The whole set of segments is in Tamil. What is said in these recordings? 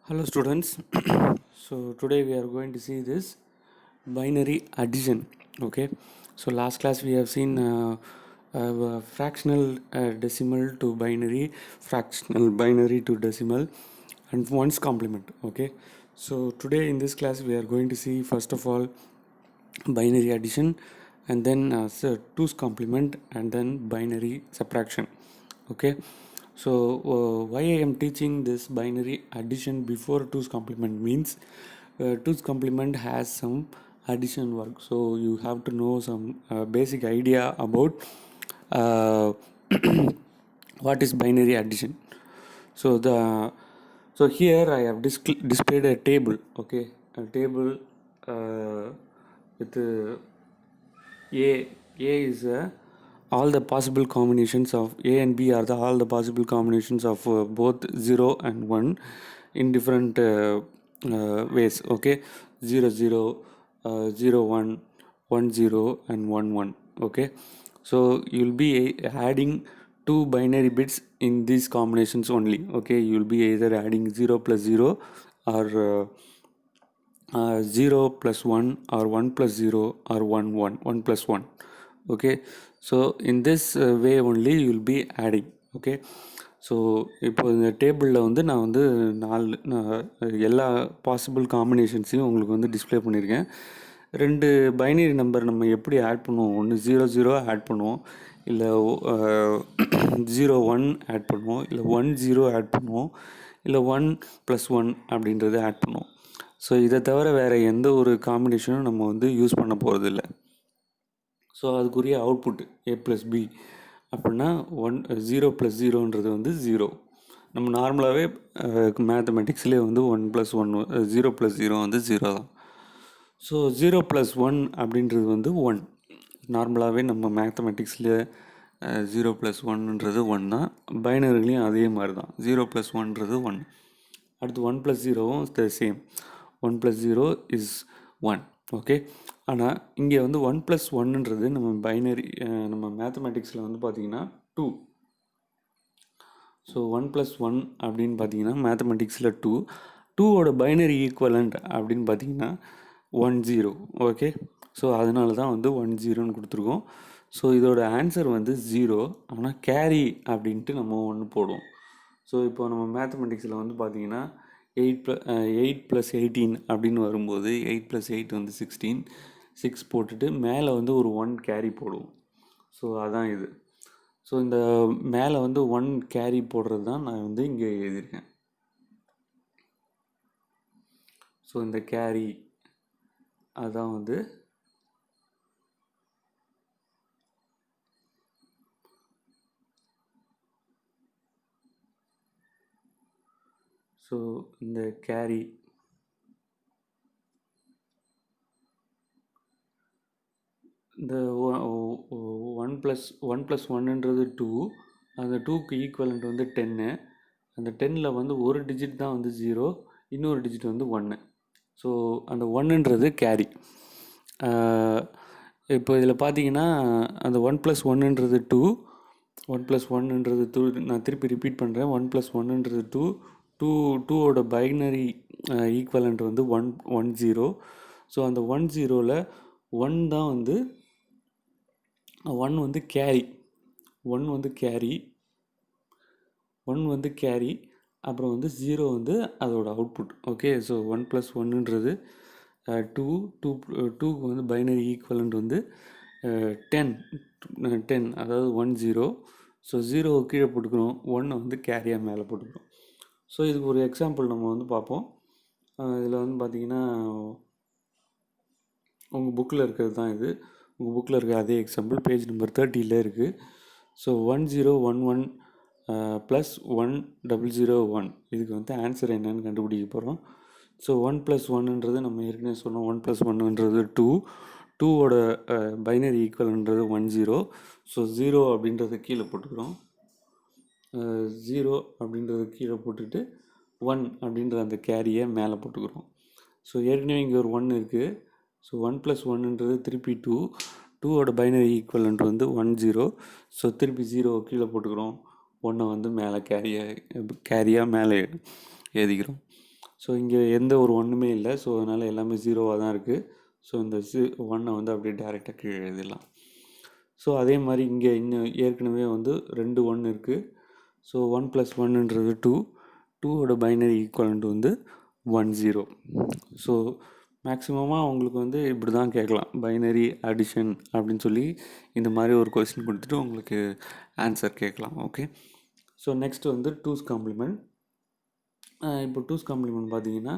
Hello students. So today we are going to see this binary addition. Okay, so last class we have seen fractional decimal to binary, fractional binary to decimal, and ones complement. Okay, so today in this class we are going to see first of all binary addition, and then two's complement, and then binary subtraction. Okay, so why I am teaching this binary addition before two's complement means two's complement has some addition work, so you have to know some basic idea about uh, what is binary addition. So here I have displayed a table. Okay, a table with A is all the possible combinations of A and B are all the possible combinations of both 0 and 1 in different ways. Okay, 0 0, 0 1, 1 0, and 1 1. Okay, so you'll be adding two binary bits in these combinations only. Okay, you'll be either adding 0 plus 0 or 0 plus 1 or 1 plus 0 or 1 1 1 plus 1. Okay, so in this way only you will be adding. Okay, so இப்போ இந்த டேபிளில் வந்து நான் வந்து எல்லா பாசிபிள் காம்பினேஷன்ஸையும் உங்களுக்கு வந்து டிஸ்பிளே பண்ணியிருக்கேன். ரெண்டு பைனரி நம்பர் நம்ம எப்படி ஆட் பண்ணுவோம், ஒன்று 0 0 ஆட் பண்ணுவோம், இல்லை 0 1 ஆட் பண்ணுவோம், இல்லை 1 0 ஆட் பண்ணுவோம், இல்லை 1 + 1 அப்படின்றத ஆட் பண்ணுவோம். ஸோ இதை தவிர வேறு எந்த ஒரு காம்பினேஷனும் நம்ம வந்து யூஸ் பண்ண போகிறதில்ல. ஸோ அதுக்குரிய அவுட்புட் A + B அப்படின்னா 0 + 0ன்றது வந்து 0. நம்ம நார்மலாகவே மேத்தமெட்டிக்ஸ்லேயே வந்து 1 + 1 0 + 0 வந்து 0 தான். ஸோ 0 + 1 அப்படின்றது வந்து 1. நார்மலாகவே நம்ம மேத்தமெட்டிக்ஸில் 0 + 1ன்றது 1 தான். பைனரிலையும் அதே மாதிரி தான், 0 + 1ன்றது 1. அடுத்து 1 + 0வும் த சேம், 1 + 0 இஸ் 1. ஓகே, ஆனால் இங்கே வந்து 1 + 1ன்றது நம்ம பைனரி நம்ம மேத்தமெட்டிக்ஸில் வந்து பார்த்திங்கன்னா 2. ஸோ 1 + 1 அப்படின்னு பார்த்தீங்கன்னா மேத்தமெட்டிக்ஸில் 2. 2ஓட பைனரி ஈக்குவலண்ட் அப்படின்னு பார்த்தீங்கன்னா 1 0. ஓகே, ஸோ அதனால தான் வந்து 1 0ன்னு கொடுத்துருக்கோம். ஸோ இதோட ஆன்சர் வந்து 0, ஆனால் கேரி அப்படின்ட்டு நம்ம ஒன்று போடுவோம். ஸோ இப்போ நம்ம மேத்தமெட்டிக்ஸில் வந்து பார்த்திங்கன்னா 8 + 18 அப்படின்னு வரும்போது 8 + 8 வந்து 16, 6 போட்டுட்டு மேலே வந்து ஒரு 1 கேரி போடுவோம். ஸோ அதான் இது. ஸோ இந்த மேலே வந்து 1 கேரி போடுறது தான் நான் வந்து இங்கே எழுதியிருக்கேன். ஸோ இந்த கேரி அதான் வந்து ஸோ இந்த கேரி இந்த 1 + 1ன்றது 2, அந்த 2க்கு ஈக்குவலண்ட் வந்து 10. அந்த 10ல் வந்து ஒரு டிஜிட் தான் வந்து 0, இன்னொரு டிஜிட் வந்து 1. ஸோ அந்த 1ன்றது கேரி. இப்போ இதில் பார்த்தீங்கன்னா அந்த 1 + 1ன்றது 2, 1 + 1ன்றது 2. நான் திருப்பி ரிப்பீட் பண்ணுறேன், 1 + 1ன்றது 2, 2ஓட பைனரி ஈக்குவலண்ட் வந்து 1 1 0. ஸோ அந்த 1 0ல் 1 தான் வந்து 1 வந்து கேரி, 1 வந்து கேரி, 1 வந்து கேரி, அப்புறம் வந்து 0 வந்து அதோட அவுட்புட். ஓகே, ஸோ 1 + 1ன்றது 2, 2க்கு வந்து பைனரி ஈக்குவலண்ட் வந்து 10, அதாவது 1 0. ஸோ 0 கீழே போட்டுக்கிறோம், 1 வந்து கேரியாக மேலே போட்டுக்கிறோம். ஸோ இதுக்கு ஒரு எக்ஸாம்பிள் நம்ம வந்து பார்ப்போம். இதில் வந்து பார்த்திங்கன்னா உங்கள் புக்கில் இருக்கிறது தான் இது. உங்கள் புக்கில் இருக்க அதே எக்ஸாம்பிள் பேஜ் நம்பர் 30ல் இருக்குது. ஸோ 1 0 1 1 + 1 0 0 1, இதுக்கு வந்து ஆன்சர் என்னன்னு கண்டுபிடிக்க போகிறோம். ஸோ 1 + 1ன்றது நம்ம ஏற்கனவே சொன்னோம், 1 + 1ன்றது 2, 2ஓட பைனரி ஈக்குவல்ன்றது 1 0. ஸோ 0 அப்படின்றத கீழே போட்டுக்கிறோம், 0 அப்படின்றத கீழே போட்டுட்டு 1 அப்படின்ற அந்த கேரியை மேலே போட்டுக்கிறோம். ஸோ ஏற்கனவே இங்கே ஒரு 1 இருக்குது. ஸோ 1 + 1ன்றது திருப்பி 2, 2ஓட பைனரி ஈக்குவலண்ட் வந்து 1 0. ஸோ திருப்பி 0 கீழே போட்டுக்கிறோம், 1 வந்து மேலே கேரியாக மேலே எழுதிக்கிறோம். ஸோ இங்கே எந்த ஒரு ஒன்றுமே இல்லை. ஸோ அதனால் எல்லாமே ஜீரோவாக தான் இருக்குது. ஸோ இந்த ஒன்னை வந்து அப்படியே டேரெக்டாக கீழே எழுதிடலாம். ஸோ அதே மாதிரி இங்கே இன்னும் ஏற்கனவே வந்து 2 1 இருக்குது. ஸோ 1 + 1ன்றது 2. 2ஓட பைனரி ஈக்குவலண்ட் வந்து 1 0. ஸோ மேக்ஸிமமாக உங்களுக்கு வந்து இப்படி தான் கேட்கலாம், பைனரி அடிஷன் அப்படின்னு சொல்லி இந்த மாதிரி ஒரு கொஸ்டின் கொடுத்துட்டு உங்களுக்கு ஆன்சர் கேட்கலாம். ஓகே. ஸோ நெக்ஸ்ட் வந்து 2's காம்ப்ளிமெண்ட். இப்போ 2's காம்ப்ளிமெண்ட் பார்த்தீங்கன்னா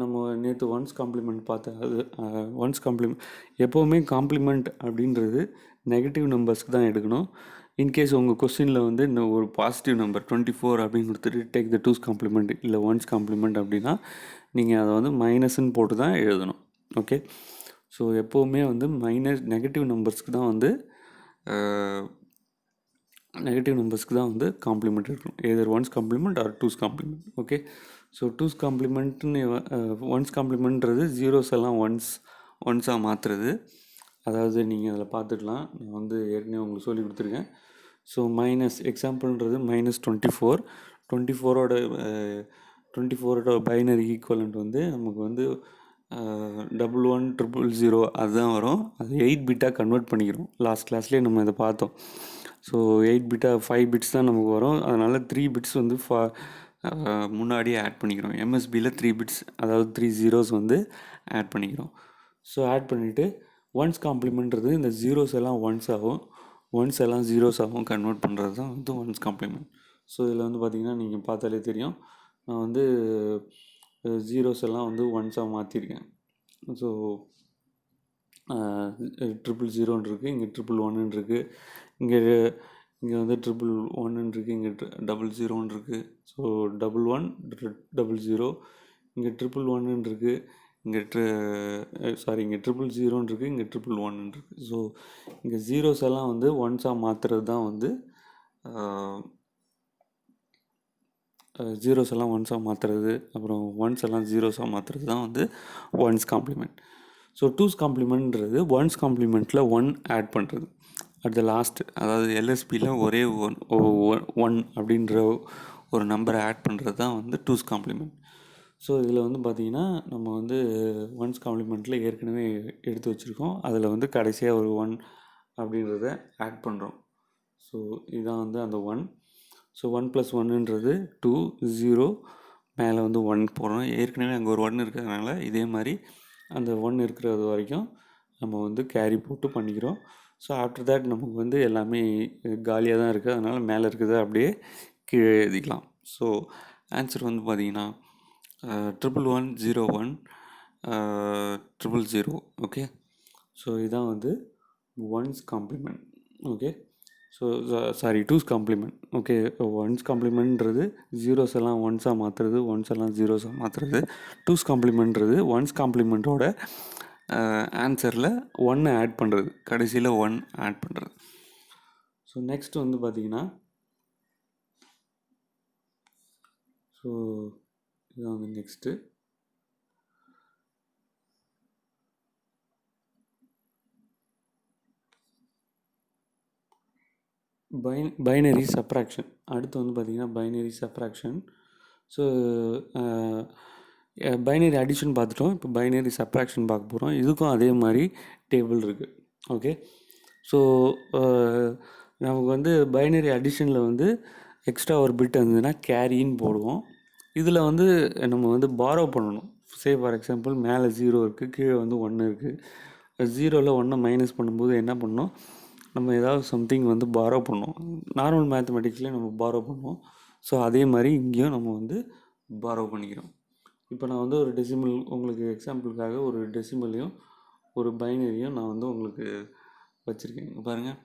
நம்ம நேற்று 1's காம்ப்ளிமெண்ட் பார்த்தா அது 1's காம்ப்ளிமெண்ட் எப்போவுமே காம்ப்ளிமெண்ட் அப்படின்றது நெகட்டிவ் நம்பர்ஸ்க்கு தான் எடுக்கணும். இன்கேஸ் உங்கள் கொஸ்டினில் வந்து இன்னும் ஒரு பாசிட்டிவ் நம்பர் 24 அப்படின்னு கொடுத்துட்டு டேக் த 2's காம்ப்ளிமெண்ட் இல்லை 1's காம்ப்ளிமெண்ட் அப்படின்னா நீங்கள் அதை வந்து மைனஸ்ன்னு போட்டு தான் எழுதணும். ஓகே. ஸோ எப்போவுமே வந்து நெகட்டிவ் நம்பர்ஸ்க்கு தான் வந்து காம்ப்ளிமெண்ட் இருக்கணும். Either 1's complement or 2's complement. Okay. So 2's காம்ப்ளிமெண்ட்னு 1's காம்ப்ளிமெண்ட்ன்றது ஜீரோஸ் எல்லாம் ஒன்ஸாக மாற்றுறது. அதாவது நீங்கள் அதில் பார்த்துக்கலாம், நான் வந்து ஏற்கனவே உங்களுக்கு சொல்லி கொடுத்துருக்கேன். ஸோ எக்ஸாம்பிள்ன்றது -24. 24ஓட பைனரி ஈக்குவலண்ட் வந்து நமக்கு வந்து 110000 அதுதான் வரும். அது 8 பிட்டாக கன்வெர்ட் பண்ணிக்கிறோம். லாஸ்ட் கிளாஸ்லேயே நம்ம இதை பார்த்தோம். ஸோ 8 பிட்டாக 5 பிட்ஸ் தான் நமக்கு வரும். அதனால் 3 பிட்ஸ் வந்து முன்னாடியே ஆட் பண்ணிக்கிறோம். எம்எஸ்பியில் 3 பிட்ஸ், அதாவது 3 zeros வந்து ஆட் பண்ணிக்கிறோம். ஸோ ஆட் பண்ணிவிட்டு 1's காம்ப்ளிமெண்ட்றது இந்த ஜீரோஸ் எல்லாம் ஒன்ஸ் எல்லாம் ஜீரோஸாகவும் கன்வெர்ட் பண்ணுறது தான் வந்து 1's காம்ப்ளிமெண்ட். ஸோ இதில் வந்து பார்த்திங்கன்னா நீங்கள் பார்த்தாலே தெரியும், நான் வந்து ஜீரோஸ் எல்லாம் வந்து ஒன்ஸாக மாற்றிருக்கேன். ஸோ 000 இருக்குது, இங்கே 111 இருக்குது, இங்கே வந்து 111 இருக்குது, இங்கே 00 இருக்குது. ஸோ 11 00, இங்கே 111 இருக்குது, இங்கே இங்கே 000 இருக்குது, இங்கே 111 இருக்குது. ஸோ இங்கே ஜீரோஸ் எல்லாம் வந்து ஒன்ஸாக மாற்றுறது தான் வந்து ஜீரோஸ் எல்லாம் ஒன்ஸாக மாற்றுறது, அப்புறம் ஒன்ஸ் எல்லாம் ஜீரோஸாக மாற்றுறது தான் வந்து 1's காம்ப்ளிமெண்ட். ஸோ 2's காம்ப்ளிமெண்ட்ன்றது 1's காம்ப்ளிமெண்ட்டில் 1 ஆட் பண்ணுறது அட் த லாஸ்ட், அதாவது எல்எஸ்பியில் ஒரே ஒன் அப்படின்ற ஒரு நம்பரை ஆட் பண்ணுறது தான் வந்து 2's காம்ப்ளிமெண்ட். ஸோ இதில் வந்து பார்த்திங்கன்னா நம்ம வந்து 1's காம்ப்ளிமெண்ட்டில் ஏற்கனவே எடுத்து வச்சுருக்கோம். அதில் வந்து கடைசியாக ஒரு 1 அப்படின்றத ஆட் பண்ணுறோம். ஸோ இதுதான் வந்து அந்த 1. ஸோ 1 + 1ன்றது 2 0, மேலே வந்து 1 போடுறோம். ஏற்கனவே அங்கே ஒரு 1 இருக்கிறதுனால இதே மாதிரி அந்த 1 இருக்கிறது வரைக்கும் நம்ம வந்து கேரி போட்டு பண்ணிக்கிறோம். ஸோ ஆஃப்டர் தேட் நமக்கு வந்து எல்லாமே காலியாக தான் இருக்குது, அதனால் மேலே இருக்கிறத அப்படியே கீழே எழுதிக்கலாம். ஸோ ஆன்சர் வந்து பார்த்திங்கன்னா 1101 000. ஓகே. ஸோ இதுதான் வந்து 1's complement. Okay. So 2's complement. Okay. 1's காம்ப்ளிமெண்ட்ன்றது ஜீரோஸ் எல்லாம் ஒன்ஸாக மாற்றுறது, ஒன்ஸ் எல்லாம் ஜீரோஸாக மாற்றுறது. 2's காம்ப்ளிமெண்ட்ன்றது 1's காம்ப்ளிமெண்ட்டோட ஆன்சரில் 1 ஆட் பண்ணுறது, கடைசியில் 1 ஆட் பண்ணுறது. ஸோ நெக்ஸ்ட் வந்து பார்த்திங்கன்னா, ஸோ இதுதான் வந்து நெக்ஸ்ட்டு பைனரி சப்ராக்ஷன். அடுத்து வந்து பார்த்திங்கன்னா binary subtraction. So binary addition பார்த்துட்டோம். இப்போ பைனரி சப்ராக்ஷன் பார்க்க போகிறோம். இதுக்கும் அதே மாதிரி டேபிள் இருக்குது. ஓகே. ஸோ நமக்கு வந்து பைனரி அடிஷனில் வந்து எக்ஸ்ட்ரா ஒரு பிட் இருந்ததுன்னா கேரின்னு போடுவோம். இதில் வந்து நம்ம வந்து பாரோ பண்ணணும். ஃபார் எக்ஸாம்பிள் மேலே 0 இருக்குது, கீழே வந்து 1 இருக்குது. 0ல் 1 மைனஸ் பண்ணும்போது என்ன பண்ணணும், நம்ம ஏதாவது சம்திங் வந்து பாரோ பண்ணுவோம். நார்மல் மேத்தமெட்டிக்ஸ்லேயே நம்ம பாரோ பண்ணுவோம். ஸோ அதே மாதிரி இங்கேயும் நம்ம வந்து பாரோ பண்ணிக்கிறோம். இப்போ நான் வந்து ஒரு டெசிமல், உங்களுக்கு எக்ஸாம்பிளுக்காக ஒரு டெசிமலையும் ஒரு பைனரியும் நான் வந்து உங்களுக்கு வச்சுருக்கேன். பாருங்கள்.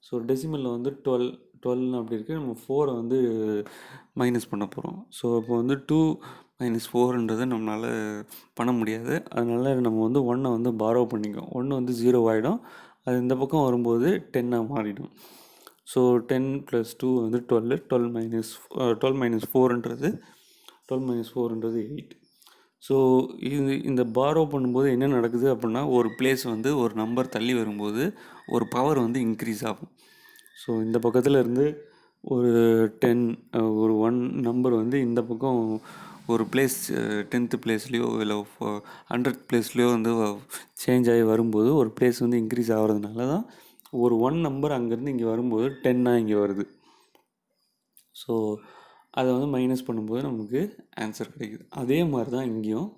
ஸோ டெசிமலில் வந்து 12 அப்படி இருக்குது. நம்ம 4 வந்து மைனஸ் பண்ண போகிறோம். ஸோ இப்போ வந்து 2 - 4ன்றது நம்மளால் பண்ண முடியாது. அதனால் நம்ம வந்து 1 வந்து பாரோ பண்ணிக்கோம். 1 வந்து 0 ஆகிடும். அது இந்த பக்கம் வரும்போது 10ஆக மாறிடும். ஸோ 10 + 2 வந்து 12. 12 - 4ன்றது 8. ஸோ இந்த பாரோ பண்ணும்போது என்ன நடக்குது அப்படின்னா, ஒரு பிளேஸ் வந்து ஒரு நம்பர் தள்ளி வரும்போது ஒரு பவர் வந்து இன்க்ரீஸ் ஆகும். ஸோ இந்த பக்கத்தில் இருந்து ஒரு 10 ஒரு 1 நம்பர் வந்து இந்த பக்கம் ஒரு பிளேஸ் 10th பிளேஸ்லேயோ இல்லை 100th பிளேஸ்லேயோ வந்து சேஞ்ச் ஆகி வரும்போது ஒரு பிளேஸ் வந்து இன்க்ரீஸ் ஆகிறதுனால தான் ஒரு 1 நம்பர் அங்கேருந்து இங்கே வரும்போது 10ஆக இங்கே வருது. ஸோ அதை வந்து மைனஸ் பண்ணும்போது நமக்கு ஆன்சர் கிடைக்குது. அதே மாதிரி தான் இங்கேயும்.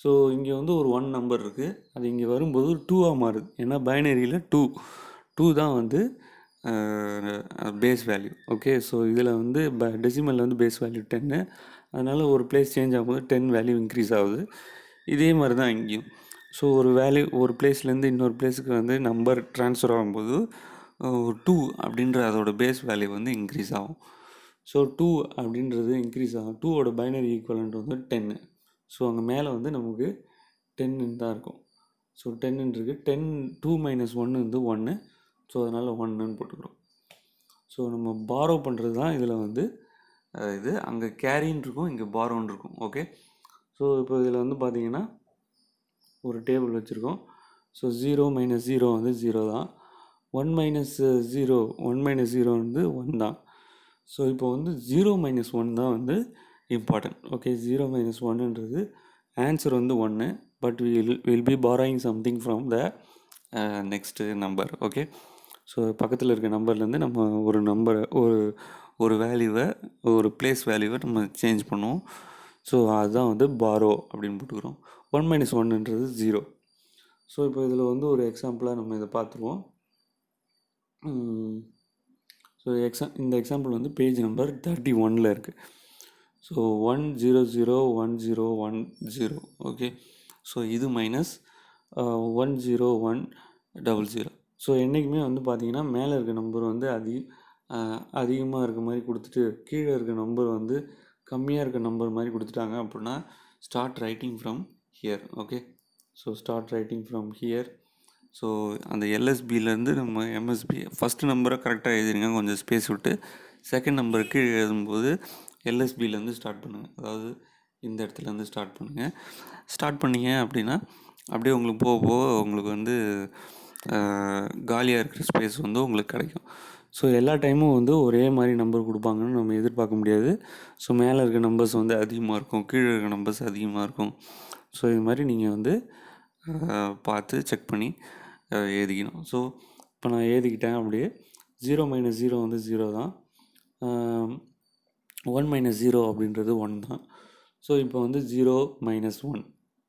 ஸோ இங்கே வந்து ஒரு 1 நம்பர் இருக்குது, அது இங்கே வரும்போது 2ஆக மாறுது. ஏன்னா பைனரியில் 2 தான் வந்து பேஸ் வேல்யூ. ஓகே, ஸோ இதில் வந்து டெசிமலில் வந்து பேஸ் வேல்யூ 10, அதனால் ஒரு பிளேஸ் சேஞ்ச் ஆகும்போது 10 வேல்யூ இன்க்ரீஸ் ஆகுது. இதே மாதிரி தான் இங்கேயும். ஸோ ஒரு வேல்யூ ஒரு பிளேஸ்லேருந்து இன்னொரு பிளேஸுக்கு வந்து நம்பர் ட்ரான்ஸ்ஃபர் ஆகும்போது 2 அப்படின்ற அதோட பேஸ் வேல்யூ வந்து இன்க்ரீஸ் ஆகும். ஸோ 2 அப்படின்றது இன்க்ரீஸ் ஆகும். 2ஓட பைனரி ஈக்குவலண்ட் வந்து 10. ஸோ அங்கே மேலே வந்து நமக்கு 10 தான் இருக்கும். ஸோ 10 இருக்குது. 10 2 - 1 வந்து 1. ஸோ அதனால் 1ன்னு போட்டுக்கிறோம். ஸோ நம்ம பாரோ பண்ணுறது தான் இதில் வந்து இது. அங்கே கேரின்னு இருக்கும், இங்கே பாரோன்னு இருக்கும். ஓகே, ஸோ இப்போ இதில் வந்து பார்த்திங்கன்னா ஒரு டேபிள் வச்சுருக்கோம். ஸோ 0 - 0 வந்து 0 தான். 1 - 0 1 - 0 வந்து 1 தான். ஸோ இப்போ வந்து 0 - 1 தான் வந்து இம்பார்ட்டன்ட். ஓகே, 0 - 1ன்றது ஆன்சர் வந்து 1, but will be borrowing something from the next number. Okay, so பக்கத்தில் இருக்க நம்பர்லேருந்து நம்ம ஒரு நம்பரை ஒரு வேல்யூவை ஒரு பிளேஸ் வேல்யூவை நம்ம சேஞ்ச் பண்ணுவோம். ஸோ அதுதான் வந்து பாரோ அப்படின்னு போட்டுக்கிறோம். 1 - 1ன்றது 0. ஸோ இப்போ இதில் வந்து ஒரு எக்ஸாம்பிளாக நம்ம இதை பார்த்துருவோம். ஸோ இந்த எக்ஸாம்பிள் வந்து பேஜ் நம்பர் 31 இருக்குது. ஸோ 1001010. ஓகே, ஸோ இது மைனஸ் 10100. ஸோ என்றைக்குமே வந்து பார்த்திங்கன்னா மேலே இருக்க நம்பர் வந்து அதிகமாக இருக்க மாதிரி கொடுத்துட்டு கீழே இருக்க நம்பர் வந்து கம்மியாக இருக்க நம்பர் மாதிரி கொடுத்துட்டாங்க அப்படின்னா start writing from here. Okay, so start writing from here. So அந்த எல்எஸ்பியிலேருந்து நம்ம எம்எஸ்பி ஃபஸ்ட்டு நம்பரை கரெக்டாக எழுதிருங்க, கொஞ்சம் ஸ்பேஸ் விட்டு. செகண்ட் நம்பருக்கு எழுதும்போது எல்எஸ்பியிலேருந்து ஸ்டார்ட் பண்ணுங்கள். அதாவது இந்த இடத்துலேருந்து ஸ்டார்ட் பண்ணிங்க அப்படின்னா அப்படியே உங்களுக்கு போக போக உங்களுக்கு வந்து காலியாக இருக்கிற ஸ்பேஸ் வந்து உங்களுக்கு கிடைக்கும். ஸோ எல்லா டைமும் வந்து ஒரே மாதிரி நம்பர் கொடுப்பாங்கன்னு நம்ம எதிர்பார்க்க முடியாது. ஸோ மேலே இருக்க நம்பர்ஸ் வந்து அதிகமாக இருக்கும், கீழே இருக்க நம்பர்ஸ் அதிகமாக இருக்கும். ஸோ இது மாதிரி நீங்கள் வந்து பார்த்து செக் பண்ணி எழுதிக்கணும். ஸோ இப்போ நான் எழுதிக்கிட்டேன். அப்படியே 0 - 0 வந்து 0 தான். 1 - 0 அப்படின்றது 1 தான். ஸோ இப்போ வந்து 0 - 1.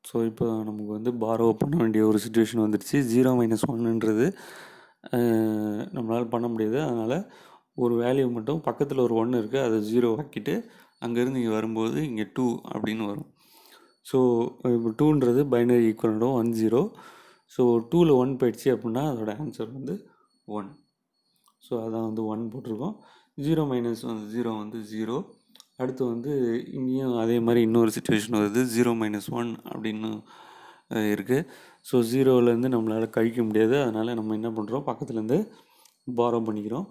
ஸோ இப்போ நமக்கு வந்து பாரோ பண்ண வேண்டிய ஒரு சுச்சுவேஷன் வந்துடுச்சு. 0 - 1ன்றது நம்மளால் பண்ண முடியாது. அதனால் ஒரு வேல்யூ மட்டும் பக்கத்தில் ஒரு 1 இருக்குது, அதை 0 ஆக்கிட்டு அங்கேருந்து இங்கே வரும்போது இங்கே 2 அப்படின்னு வரும். ஸோ இப்போ 2ன்றது பைனரி ஈக்குவலண்ட்டும் 10. ஸோ 2ல் 1 போயிடுச்சு அப்படின்னா அதோட ஆன்சர் வந்து 1. ஸோ அதான் வந்து 1 போட்டிருக்கோம். 0 - 0 வந்து 0. அடுத்து வந்து இங்கேயும் அதே மாதிரி இன்னொரு சுச்சுவேஷன் வருது. 0 - 1 அப்படின்னு இருக்குது. ஸோ 0லேருந்து நம்மளால் கழிக்க முடியாது. அதனால் நம்ம என்ன பண்ணுறோம், பக்கத்துலேருந்து பாரோ பண்ணிக்கிறோம்.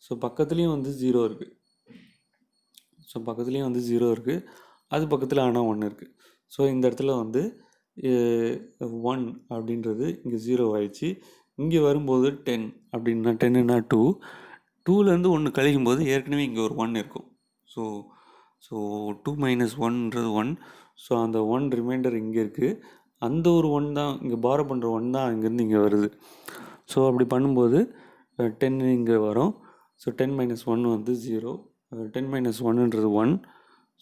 ஸோ பக்கத்துலேயும் வந்து 0 இருக்குது. அது பக்கத்தில் ஆனால் 1 இருக்குது. ஸோ இந்த இடத்துல வந்து 1 அப்படின்றது இங்கே 0 ஆயிடுச்சு. இங்கே வரும்போது 10 அப்படின்னா 10ன்னா 2. 2லேருந்து 1 கழிக்கும்போது ஏற்கனவே இங்கே ஒரு 1 இருக்கும். ஸோ 2 - 1ன்றது 1. ஸோ அந்த 1 ரிமைண்டர் இங்கே இருக்குது. அந்த ஒரு 1 தான் இங்கே பாரோ பண்ணுற 1 தான் இங்கேருந்து இங்கே வருது. ஸோ அப்படி பண்ணும்போது 10 இங்கே வரும். ஸோ 10 - 1 வந்து 0. 10 - 1ன்றது 1.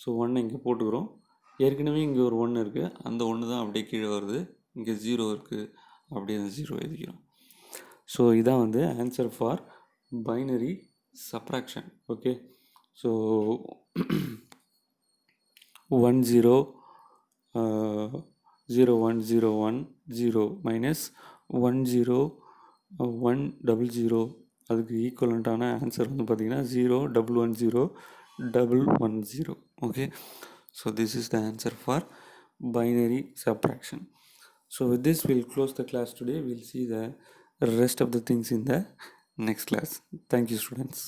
ஸோ 1 இங்கே போட்டுக்கிறோம். ஏற்கனவே இங்கே ஒரு 1 இருக்குது, அந்த 1 தான் அப்படியே கீழே வருது. இங்கே 0 இருக்குது, அப்படியே அந்த 0 எழுதிக்கிறோம். ஸோ இதான் வந்து answer for binary subtraction. Okay, so 10 0101 0 -10 100. அதுக்கு ஈக்குவலண்ட்டான ஆன்சர் வந்து பார்த்திங்கன்னா 0 110 okay, so this is the answer for binary subtraction. So with this we'll close the class today. We'll see the rest of the things in the next class. Thank you, students.